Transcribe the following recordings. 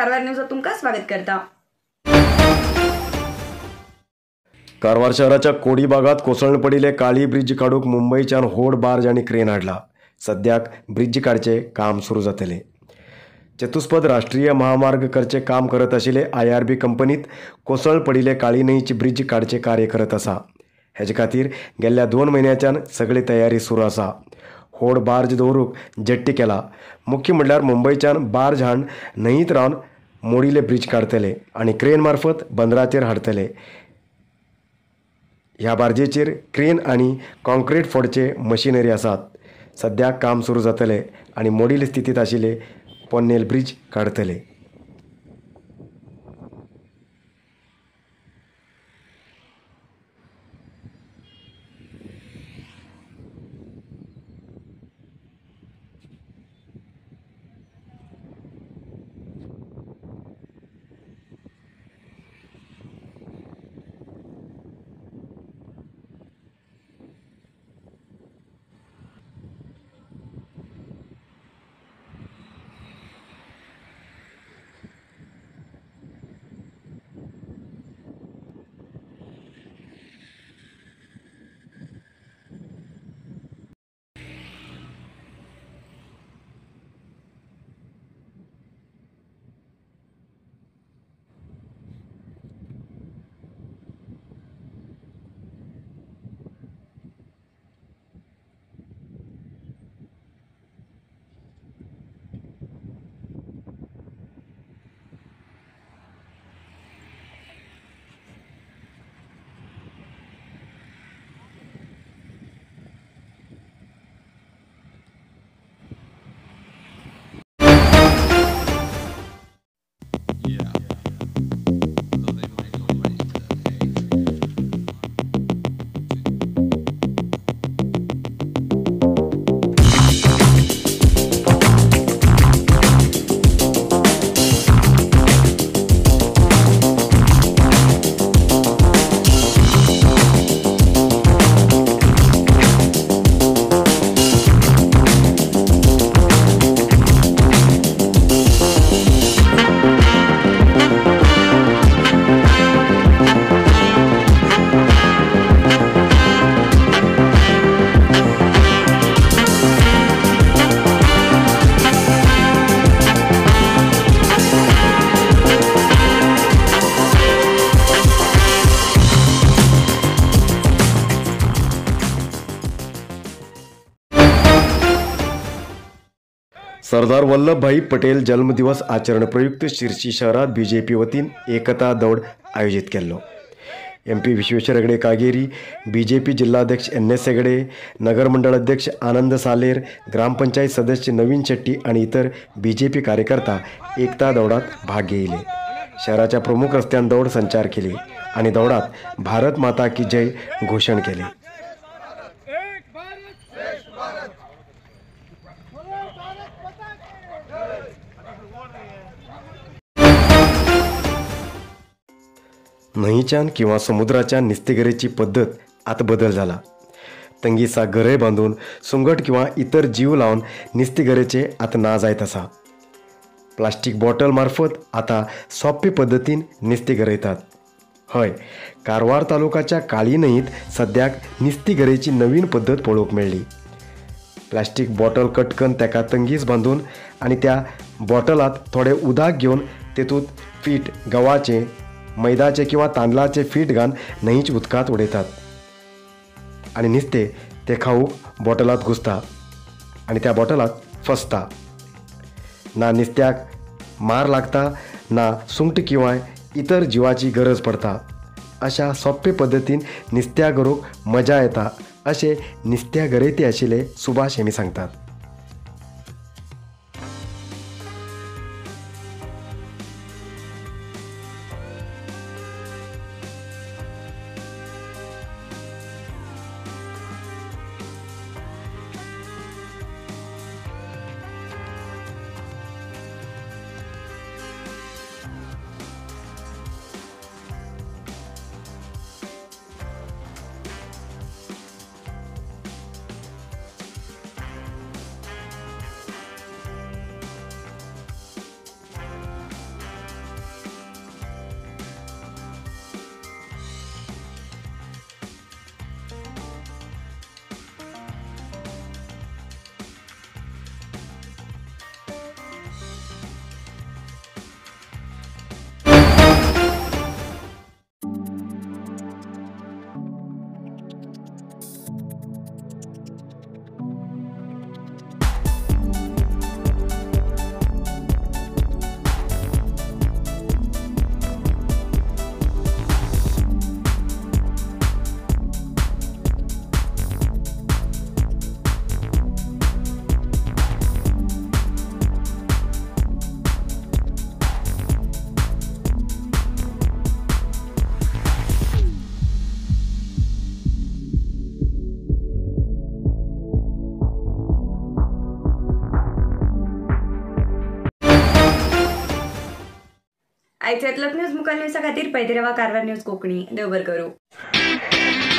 कारवार न्यूजात तुमका स्वागत करता। कारवार शहराच्या कोडी भागात कोसळून पडिल्ले काळी ब्रिज काडूक मुंबईच्यान होड बार्ज आनी क्रेन हाडला। सद्याक ब्रिज काडचे काम सुरू जातले। चतुष्पद राष्ट्रीय महामार्ग करचे काम करत आशिल्ले IRB कंपनीत कोसळ पडिल्ले काळी न्हंयची ब्रिज काडचे कार्य करत आसा। हेजे खातीर गेल्ल्या 2 म्हयन्याच्यान सगळी तयारी सुरू आसा। होड बार्ज दवरूंक जेट्टी केला। मुख्य म्हणल्यार मुंबईच्यान बार्ज हाडून न्हंयत रावन मोडिल्ले ब्रिज काडतले आनी क्रेन मार्फत बंदराचेर हाडतले। ह्या बार्जेचेर क्रेन आनी कॉन्क्रीट फोडचे मशिनरी आसात। सद्याक काम सुरू जातले आनी मोडिल्ले स्थितीत आशिल्ले पोन्नेल ब्रिज काडतले। सरदार वल्लभभाई पटेल जन्मदिवस आचरण प्रयुक्त शिर्सी शहरात BJP वतीन एकता दौड आयोजित केल्लो। MP विश्वेश्वर हेगडे कागेरी, BJP जिल्हाध्यक्ष NS हेगडे, नगर मंडळ अध्यक्ष आनंद सालेर, ग्रामपंचायत सदस्य नवीन शेट्टी आणि इतर BJP कार्यकर्ता एकता दौडात भाग घेयले। शहराच्या प्रमुख रस्त्यान दौड संचार केली आणि दौडात भारत माता की जय घोषण केले। न्हंयच्यान किंवा समुद्राच्या निस्तेगरेची पद्धत आता बदल जाला। तंगीसा गरे बांधून सुंगट किंवा इतर जीव लावन निस्तेगरेचे आता ना जायत आसा। प्लास्टिक बॉटल मार्फत आता सोपे पद्धतीन निस्ते गरयतात। हय, कारवार तालुकाच्या काळी न्हंयत सद्याक निस्ती गरेची नवीन पद्धत पळोवंक मेळ्ळी। प्लास्टिक बॉटल कटकन तेका तंगीस बांधून आणि त्या बॉटलात थोडे उदक घेवन तेतूंत फीट गव्हाचे, मैदाचे किंवा तांदळाचे फीट घालून न्हंयच्या उदकांत उडयतात आणि नुस्तें ते खाऊक बॉटलांत घुसता आणि त्या बॉटलांत फसता। ना नुस्त्याक मार लागता, ना सुंगट किंवा इतर जिवाची गरज पडता। अशा सोपे पद्धतीन नुस्त्या गरोवंक मजा येता अशें नुस्त्या गरयते आशिल्ले सुभाष हेमी सांगतात। आयच्यातलं न्यूज मुखाल न्यूजा खातीर पळयत रावा कारवार न्यूज कोंकणी. देव बरें करूं.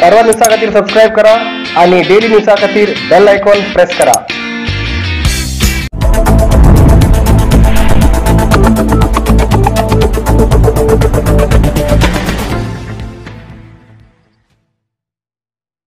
कारवार न्यूजा खातीर सबस्क्राईब करा आणि डेली न्यूजा खातीर बेल आयकॉन प्रेस करा.